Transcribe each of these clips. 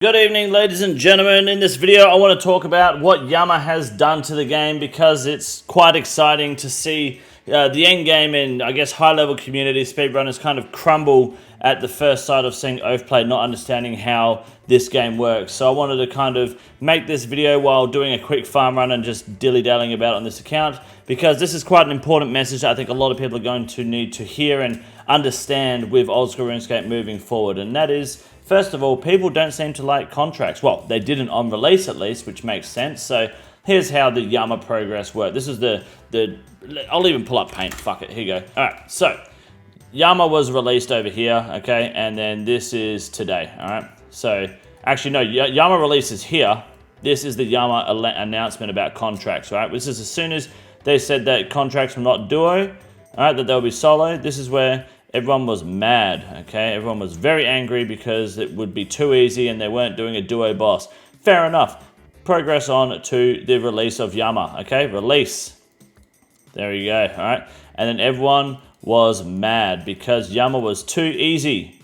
Good evening, ladies and gentlemen. In this video, I want to talk about what Yama has done to the game because it's quite exciting to see the end game and I guess high-level community speedrunners kind of crumble at the first sight of seeing Oathplate, not understanding how this game works. So I wanted to kind of make this video while doing a quick farm run and just dilly-dallying about on this account because this is quite an important message I think a lot of people are going to need to hear and understand with old school RuneScape moving forward, and that is, first of all, people don't seem to like contracts. Well, they didn't on release at least, which makes sense. So here's how the Yama progress worked. This is I'll even pull up paint. Fuck it. Here you go. All right. So Yama was released over here. Okay. And then this is today. All right. So actually, no, Yama releases here. This is the Yama announcement about contracts. Right. This is as soon as they said that contracts were not duo. All right. That they'll be solo. This is where everyone was mad, okay? Everyone was very angry because it would be too easy and they weren't doing a duo boss. Fair enough. Progress on to the release of Yama, okay? Release. There you go, all right? And then everyone was mad because Yama was too easy.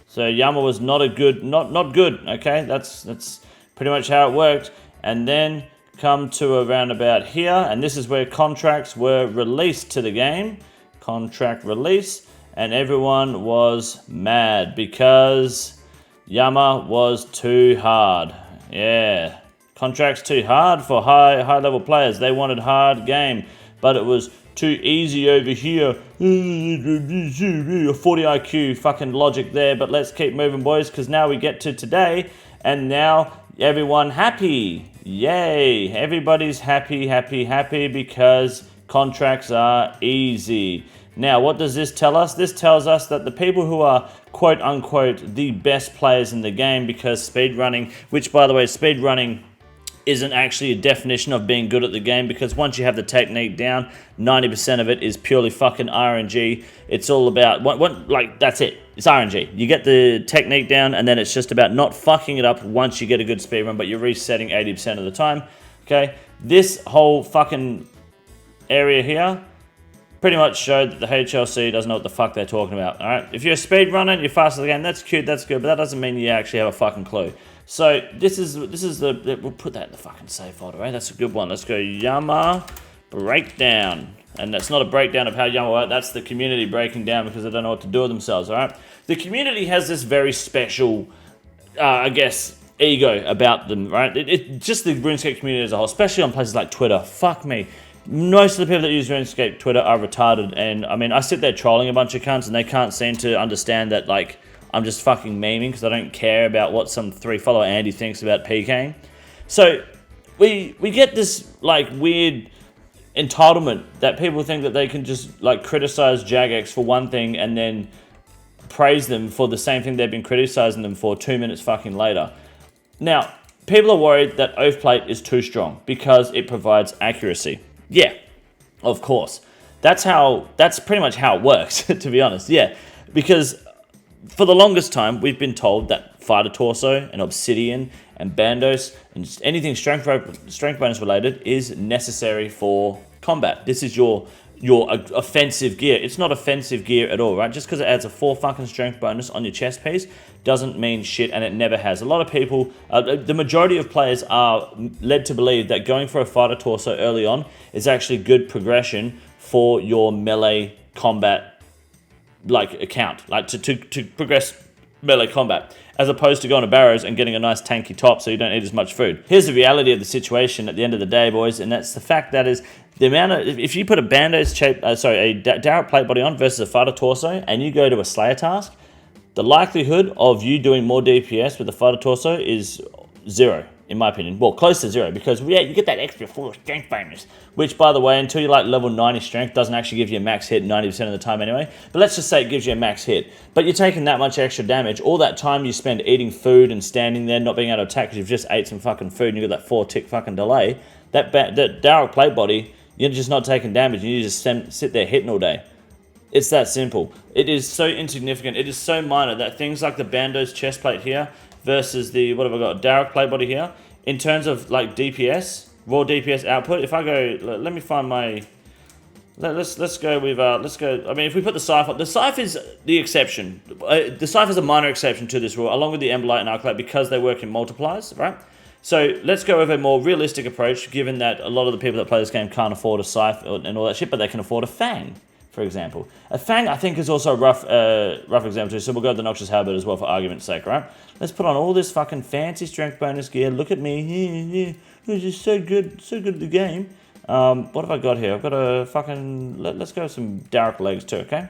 So Yama was not good, okay? That's pretty much how it worked. And then come to around about here, and this is where contracts were released to the game. Contract release, and everyone was mad because Yama was too hard. Yeah, contracts too hard for high level players. They wanted hard game, but it was too easy over here. 40 IQ fucking logic there, but let's keep moving, boys, because now we get to today, and now everyone happy. Yay, everybody's happy because contracts are easy. Now, what does this tell us? This tells us that the people who are quote-unquote the best players in the game, because speedrunning, which by the way, speedrunning isn't actually a definition of being good at the game, because once you have the technique down, 90% of it is purely fucking RNG. It's all about, like, that's it. It's RNG. You get the technique down, and then it's just about not fucking it up once you get a good speedrun, but you're resetting 80% of the time, okay? This whole fucking area here pretty much showed that the HLC doesn't know what the fuck they're talking about, alright? If you're a speedrunner and you're fast at the game, that's cute, that's good, but that doesn't mean you actually have a fucking clue. So, this is we'll put that in the fucking save folder, right? That's a good one. Let's go Yama breakdown. And that's not a breakdown of how Yama works, that's the community breaking down because they don't know what to do with themselves, alright? The community has this very special, I guess, ego about them, right? It's just the RuneScape community as a whole, especially on places like Twitter. Fuck me. Most of the people that use RuneScape Twitter are retarded, and I mean, I sit there trolling a bunch of cunts and they can't seem to understand that, like, I'm just fucking memeing because I don't care about what some 3-follower Andy thinks about PKing. So, we get this, like, weird entitlement that people think that they can just, like, criticize Jagex for one thing and then praise them for the same thing they've been criticizing them for 2 minutes fucking later. Now, people are worried that Oathplate is too strong because it provides accuracy. Yeah, of course. That's pretty much how it works, to be honest. Yeah, because for the longest time, we've been told that Fighter Torso and Obsidian and Bandos and just anything strength bonus related is necessary for combat. This is your offensive gear. It's not offensive gear at all, right? Just because it adds a 4 fucking strength bonus on your chest piece doesn't mean shit, and it never has. A lot of people, the majority of players are led to believe that going for a Fighter Torso early on is actually good progression for your melee combat, like, account, like to progress melee combat, as opposed to going to Barrows and getting a nice tanky top so you don't eat as much food. Here's the reality of the situation at the end of the day, boys, and that's the fact that is the amount of, if you put a Bandos a Dark Plate body on versus a Fighter Torso and you go to a Slayer task, the likelihood of you doing more DPS with a Fighter Torso is 0, in my opinion. Well, close to 0, because yeah, you get that extra 4 strength bonus, which, by the way, until you're like level 90 strength, doesn't actually give you a max hit 90% of the time anyway. But let's just say it gives you a max hit. But you're taking that much extra damage. All that time you spend eating food and standing there, not being able to attack because you've just ate some fucking food and you got that 4-tick fucking delay. That Dark Plate body, you're just not taking damage and you just sit there hitting all day. It's that simple. It is so insignificant. It is so minor that things like the Bandos chest plate here versus the, what have I got, Dark Plate body here, in terms of like DPS, raw DPS output, if I go, let me find my Let's go with let's go. I mean, if we put the Scythe on, the Scythe is the exception. The Scythe is a minor exception to this rule, along with the Emberlight and Arclight, because they work in multipliers, right? So let's go with a more realistic approach, given that a lot of the people that play this game can't afford a Scythe and all that shit, but they can afford a Fang, for example. A Fang, I think, is also a rough example too, so we'll go with the Noxious Halberd as well for argument's sake, right? Let's put on all this fucking fancy strength bonus gear. Look at me. It's just so good at the game. What have I got here? I've got a fucking... Let's go with some Dark legs too, okay?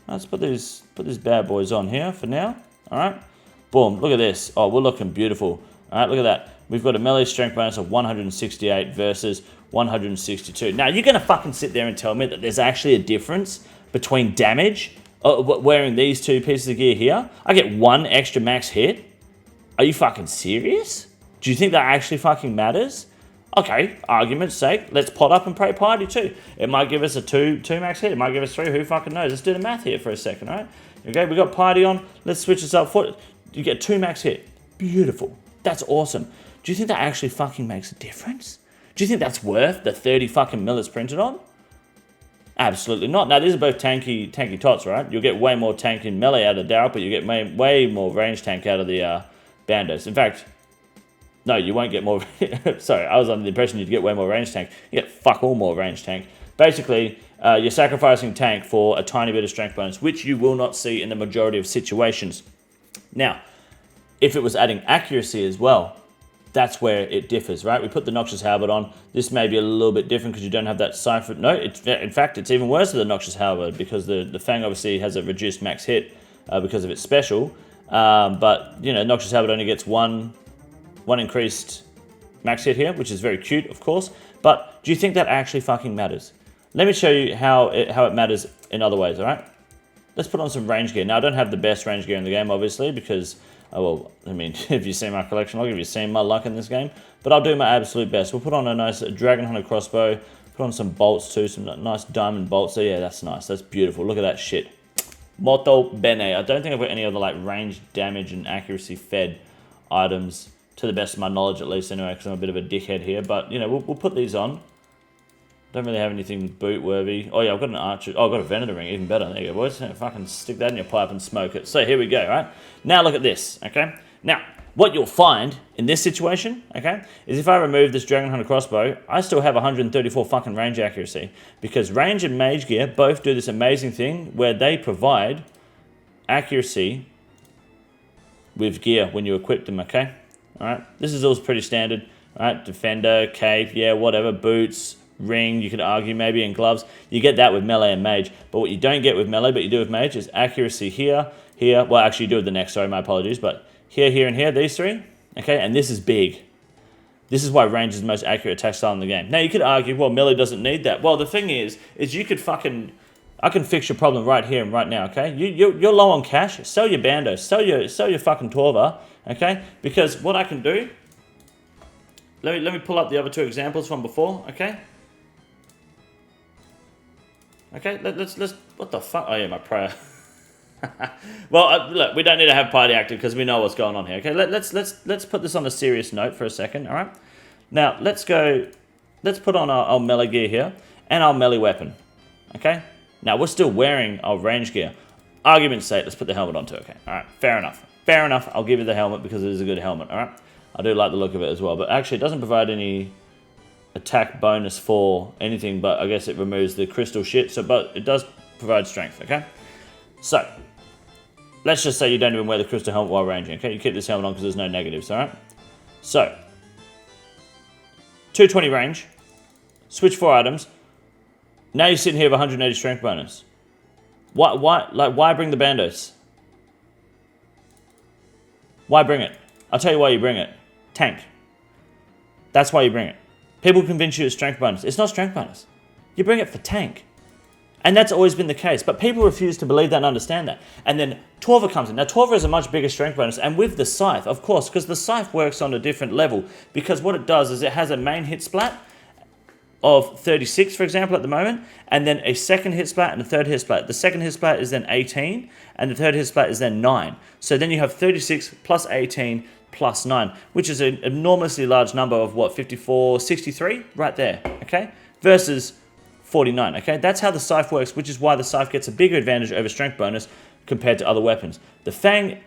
Let's put these bad boys on here for now, all right? Boom, look at this. Oh, we're looking beautiful. All right, look at that. We've got a melee strength bonus of 168 versus 162. Now, you're going to fucking sit there and tell me that there's actually a difference between damage wearing these two pieces of gear here? I get one extra max hit? Are you fucking serious? Do you think that actually fucking matters? Okay, argument's sake, let's pot up and pray party too. It might give us a two max hit. It might give us 3. Who fucking knows? Let's do the math here for a second, all right? Okay, we got party on. Let's switch this up. You get 2 max hit. Beautiful. That's awesome. Do you think that actually fucking makes a difference? Do you think that's worth the 30 fucking mil it's printed on? Absolutely not. Now, these are both tanky tots, right? You'll get way more tank in melee out of the Dark, but you get way more range tank out of the Bandos. In fact, no, you won't get more... Sorry, I was under the impression you'd get way more range tank. You get fuck all more range tank. Basically, you're sacrificing tank for a tiny bit of strength bonus, which you will not see in the majority of situations. Now, if it was adding accuracy as well, that's where it differs, right? We put the Noxious Halberd on. This may be a little bit different because you don't have that cipher. No, in fact, it's even worse with the Noxious Halberd because the Fang obviously has a reduced max hit because of its special. But, you know, Noxious Halberd only gets one increased max hit here, which is very cute, of course. But do you think that actually fucking matters? Let me show you how it matters in other ways, all right? Let's put on some range gear. Now, I don't have the best range gear in the game, obviously, because... Oh, well, I mean, if you see my collection log, if you've seen my luck in this game. But I'll do my absolute best. We'll put on a nice Dragon Hunter crossbow. Put on some bolts too, some nice diamond bolts. So yeah, that's nice. That's beautiful. Look at that shit. Molto bene. I don't think I've got any other like range, damage, and accuracy fed items, to the best of my knowledge at least anyway, because I'm a bit of a dickhead here. But, you know, we'll put these on. Don't really have anything boot-worthy. Oh, yeah, I've got an archer. Oh, I've got a Venator ring. Even better. There you go, boys. Fucking stick that in your pipe and smoke it. So here we go, right? Now look at this, okay? Now, what you'll find in this situation, okay, is if I remove this Dragon Hunter crossbow, I still have 134 fucking range accuracy. Because range and mage gear both do this amazing thing where they provide accuracy with gear when you equip them, okay? All right? This is all pretty standard, all right? Defender, cape, yeah, whatever, boots... ring, you could argue maybe, and gloves. You get that with melee and mage. But what you don't get with melee, but you do with mage, is accuracy here, here. Well, actually, you do with the next, sorry, my apologies. But here, here, and here, these three. Okay, and this is big. This is why range is the most accurate attack style in the game. Now, you could argue, well, melee doesn't need that. Well, the thing is you could fucking... I can fix your problem right here and right now, okay? You're low on cash. Sell your Bando. Sell your fucking Torva, okay? Because what I can do... Let me pull up the other 2 examples from before, okay? Okay, let's what the fuck? Oh yeah, my prayer. Well, look, we don't need to have party active because we know what's going on here. Okay, let's put this on a serious note for a second. All right. Now let's put on our melee gear here and our melee weapon. Okay. Now we're still wearing our range gear. Argument's sake, let's put the helmet on too. Okay. All right. Fair enough. Fair enough. I'll give you the helmet because it is a good helmet. All right. I do like the look of it as well, but actually it doesn't provide any attack bonus for anything, but I guess it removes the crystal shit, so but it does provide strength, okay? So, let's just say you don't even wear the crystal helmet while ranging, okay? You keep this helmet on because there's no negatives, alright? So, 220 range, switch 4 items, now you're sitting here with 180 strength bonus. Why bring the Bandos? Why bring it? I'll tell you why you bring it. Tank. That's why you bring it. People convince you it's strength bonus. It's not strength bonus. You bring it for tank. And that's always been the case. But people refuse to believe that and understand that. And then Torva comes in. Now, Torva is a much bigger strength bonus. And with the Scythe, of course, because the Scythe works on a different level. Because what it does is it has a main hit splat of 36, for example, at the moment. And then a second hit splat and a third hit splat. The second hit splat is then 18. And the third hit splat is then 9. So then you have 36 plus 18 plus 9, which is an enormously large number of, what, 54, 63? Right there, okay? Versus 49, okay? That's how the Scythe works, which is why the Scythe gets a bigger advantage over strength bonus compared to other weapons. The Fang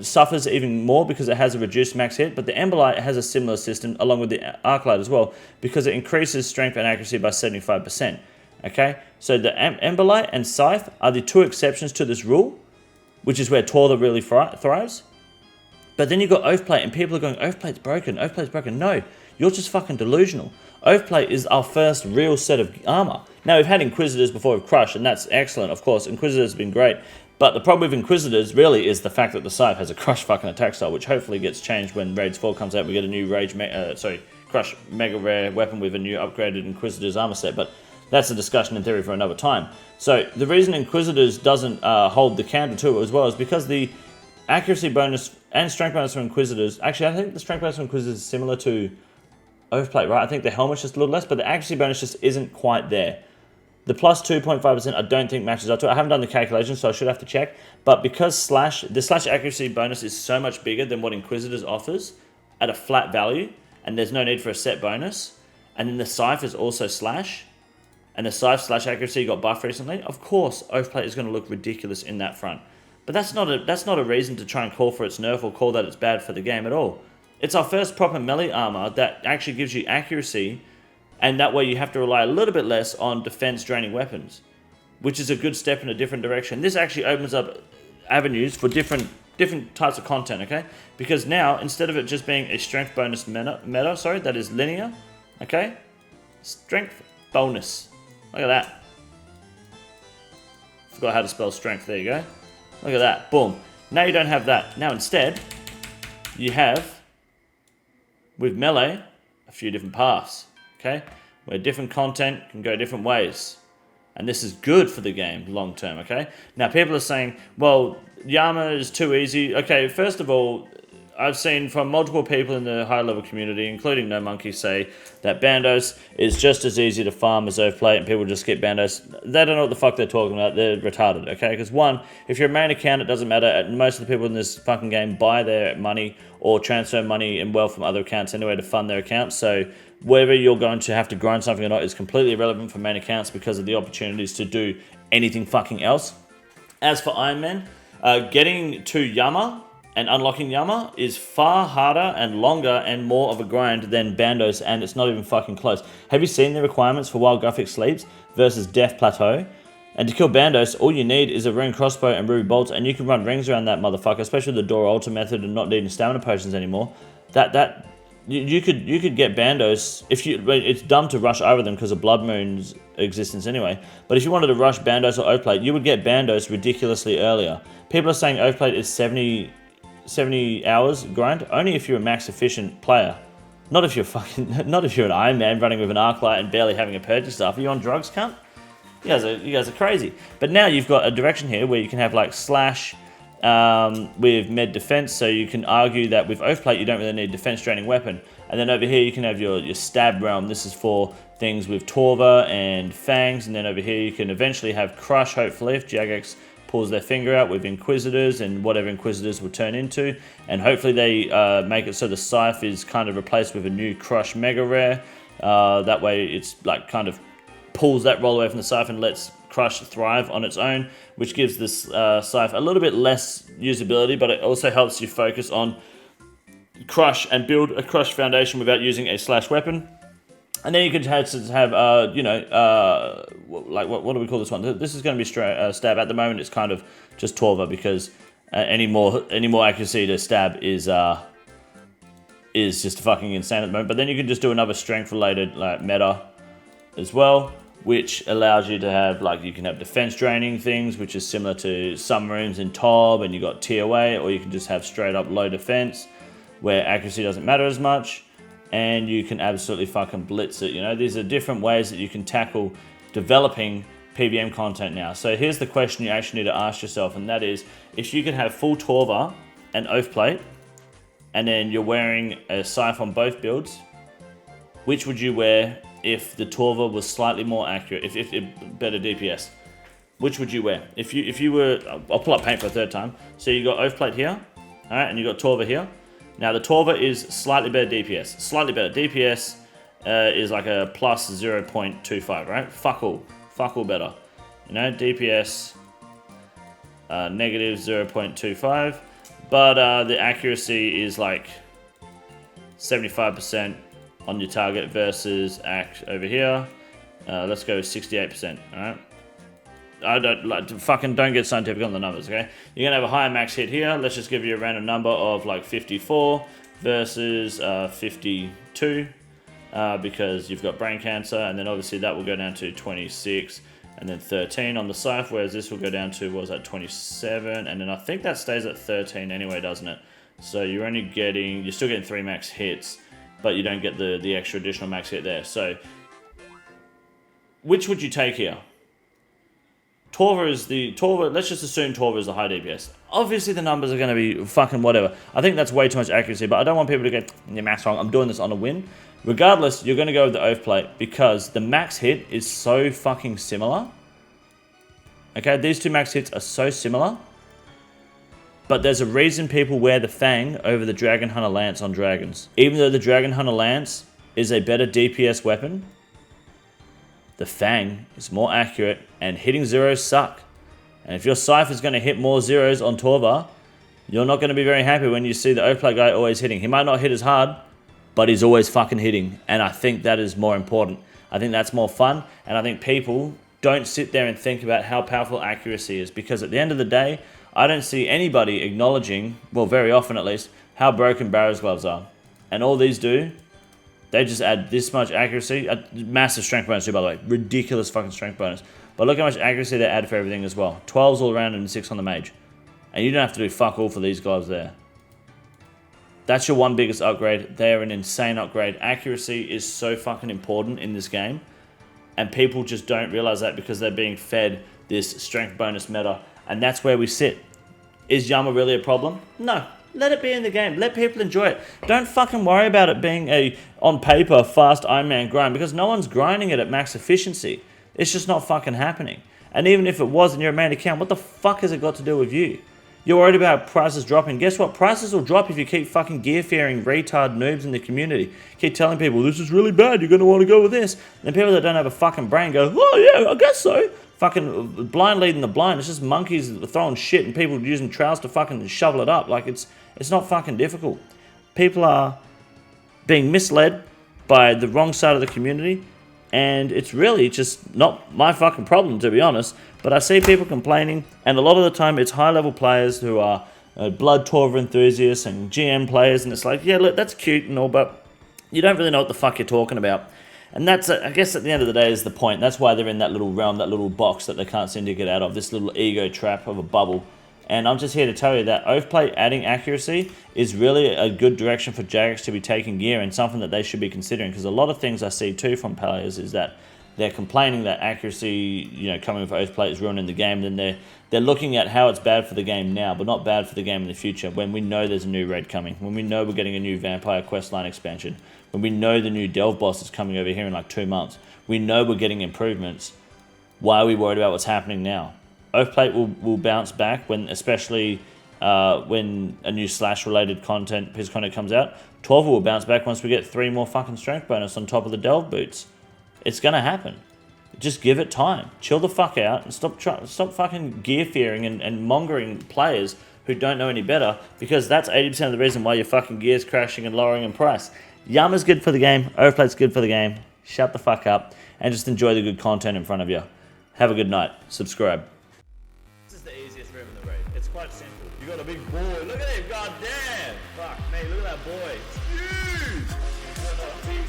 suffers even more because it has a reduced max hit, but the Emberlight has a similar system along with the Arclight as well because it increases strength and accuracy by 75%, okay? So the Emberlight and Scythe are the two exceptions to this rule, which is where Torva really thrives. But then you've got Oathplate, and people are going, Oathplate's broken, Oathplate's broken. No, you're just fucking delusional. Oathplate is our first real set of armor. Now, we've had Inquisitors before with Crush, and that's excellent, of course. Inquisitors have been great. But the problem with Inquisitors really is the fact that the Scythe has a Crush fucking attack style, which hopefully gets changed when Raids 4 comes out. We get a new Crush Mega Rare weapon with a new upgraded Inquisitor's armor set. But that's a discussion in theory for another time. So the reason Inquisitors doesn't hold the candle to it as well is because the accuracy bonus and strength bonus for Inquisitors... Actually, I think the strength bonus for Inquisitors is similar to Oathplate, right? I think the helmet's just a little less, but the accuracy bonus just isn't quite there. The plus 2.5% I don't think matches up to it. I haven't done the calculation, so I should have to check. But because the slash accuracy bonus is so much bigger than what Inquisitors offers at a flat value, and there's no need for a set bonus, and then the Scythe is also slash, and the Scythe slash accuracy got buffed recently, of course Oathplate is going to look ridiculous in that front. But that's not a reason to try and call for its nerf or call that it's bad for the game at all. It's our first proper melee armor that actually gives you accuracy, and that way you have to rely a little bit less on defense-draining weapons, which is a good step in a different direction. This actually opens up avenues for different types of content, okay? Because now, instead of it just being a strength bonus meta, that is linear, okay? Strength bonus. Look at that. Forgot how to spell strength, there you go. Look at that, boom. Now you don't have that. Now instead, you have, with melee, a few different paths, okay? Where different content can go different ways. And this is good for the game long term, okay? Now people are saying, well, Yama is too easy. Okay, first of all, I've seen from multiple people in the high level community, including No Monkey, say that Bandos is just as easy to farm as Oathplate, and people just skip Bandos. They don't know what the fuck they're talking about. They're retarded, okay? Because one, if you're a main account, it doesn't matter. Most of the people in this fucking game buy their money or transfer money and wealth from other accounts anyway to fund their accounts. So whether you're going to have to grind something or not is completely irrelevant for main accounts because of the opportunities to do anything fucking else. As for Ironman, getting to Yama and unlocking Yama is far harder and longer and more of a grind than Bandos, and it's not even fucking close. Have you seen the requirements for Wild Graphic Sleeps versus Death Plateau? And to kill Bandos, all you need is a rune crossbow and ruby bolts, and you can run rings around that motherfucker, especially with the Door Altar method and not needing stamina potions anymore. You could get Bandos if you. It's dumb to rush over them because of Blood Moon's existence anyway. But if you wanted to rush Bandos or Oathplate, you would get Bandos ridiculously earlier. People are saying Oathplate is 70 hours grind only if you're a max efficient player. Not if you're an Iron Man running with an Arclight and barely having a purchase stuff. Are you on drugs, cunt? You guys are crazy. But now you've got a direction here where you can have like slash with med defense, so you can argue that with Oathplate you don't really need defense draining weapon. And then over here you can have your stab realm. This is for things with Torva and Fangs, and then over here you can eventually have Crush, hopefully, if Jagex pulls their finger out with Inquisitors and whatever Inquisitors will turn into. And hopefully they make it so the Scythe is kind of replaced with a new Crush Mega Rare. That way it's like kind of pulls that roll away from the Scythe and lets Crush thrive on its own, which gives this Scythe a little bit less usability, but it also helps you focus on Crush and build a Crush foundation without using a slash weapon. And then you could have what do we call this one? This is going to be stab. At the moment, it's kind of just Torva because any more accuracy to stab is just fucking insane at the moment. But then you can just do another strength related like meta as well, which allows you to have you can have defense draining things, which is similar to some rooms in Tob, and you got TOA, or you can just have straight up low defense where accuracy doesn't matter as much. And you can absolutely fucking blitz it, These are different ways that you can tackle developing PVM content now. So here's the question you actually need to ask yourself, and that is, if you could have full Torva and Oathplate, and then you're wearing a Scythe on both builds, which would you wear if the Torva was slightly more accurate, if better DPS? Which would you wear? If you were, I'll pull up paint for a third time. So you got Oathplate here, all right, and you got Torva here. Now the Torva is slightly better DPS. Slightly better DPS is like a plus 0.25, right? Fuck all better. You know, DPS negative 0.25, but the accuracy is like 75% on your target versus over here. Let's go 68%. All right. I don't get scientific on the numbers, okay? You're gonna have a higher max hit here. Let's just give you a random number of like 54 versus 52 because you've got brain cancer, and then obviously that will go down to 26 and then 13 on the scythe, whereas this will go down to, what was that, 27, and then I think that stays at 13 anyway, doesn't it? So you're still getting 3 max hits, but you don't get the extra additional max hit there. So which would you take here? Torva, let's just assume Torva is the high DPS. Obviously the numbers are going to be fucking whatever. I think that's way too much accuracy, but I don't want people to go, your math's wrong, I'm doing this on a win. Regardless, you're going to go with the Oathplate because the max hit is so fucking similar. Okay, these two max hits are so similar. But there's a reason people wear the Fang over the Dragon Hunter Lance on dragons. Even though the Dragon Hunter Lance is a better DPS weapon, the Fang is more accurate and hitting zeros suck. And if your scythe is going to hit more zeros on Torva, you're not going to be very happy when you see the Oathplate guy always hitting. He might not hit as hard, but he's always fucking hitting. And I think that is more important. I think that's more fun. And I think people don't sit there and think about how powerful accuracy is. Because at the end of the day, I don't see anybody acknowledging, well, very often at least, how broken Barrow's gloves are. And all these do, they just add this much accuracy. A massive strength bonus too, by the way. Ridiculous fucking strength bonus. But look how much accuracy they add for everything as well. 12s all around and 6 on the mage. And you don't have to do fuck all for these gloves there. That's your one biggest upgrade. They're an insane upgrade. Accuracy is so fucking important in this game. And people just don't realize that because they're being fed this strength bonus meta. And that's where we sit. Is Yama really a problem? No. Let it be in the game. Let people enjoy it. Don't fucking worry about it being a, on paper, fast Ironman grind. Because no one's grinding it at max efficiency. It's just not fucking happening. And even if it was in your main account, what the fuck has it got to do with you? You're worried about prices dropping. Guess what? Prices will drop if you keep fucking gear-fearing retard noobs in the community. Keep telling people, this is really bad, you're going to want to go with this. And people that don't have a fucking brain go, oh yeah, I guess so. Fucking blind leading the blind. It's just monkeys throwing shit and people using trowels to fucking shovel it up. Like, it's not fucking difficult. People are being misled by the wrong side of the community. And it's really just not my fucking problem, to be honest. But I see people complaining, and a lot of the time it's high-level players who are Blood Torva enthusiasts and GM players, and it's like, yeah, look, that's cute and all, but you don't really know what the fuck you're talking about. And that's, I guess, at the end of the day is the point. That's why they're in that little realm, that little box that they can't seem to get out of, this little ego trap of a bubble. And I'm just here to tell you that Oathplate adding accuracy is really a good direction for Jagex to be taking gear, and something that they should be considering, because a lot of things I see too from players is that they're complaining that accuracy, you know, coming with Oathplate is ruining the game. Then they're looking at how it's bad for the game now, but not bad for the game in the future, when we know there's a new raid coming, when we know we're getting a new Vampire questline expansion, when we know the new Delve boss is coming over here in like 2 months. We know we're getting improvements. Why are we worried about what's happening now? Oathplate will bounce back when, especially when a new Slash-related piece of content comes out. Torva will bounce back once we get 3 more fucking strength bonus on top of the Delve boots. It's gonna happen. Just give it time. Chill the fuck out and stop fucking gear fearing and mongering players who don't know any better, because that's 80% of the reason why your fucking gear's crashing and lowering in price. Yama's good for the game. Oathplate's good for the game. Shut the fuck up and just enjoy the good content in front of you. Have a good night. Subscribe. This is the easiest room in the raid. It's quite simple. You got a big boy. Look at him. God damn. Fuck me. Look at that boy. It's huge.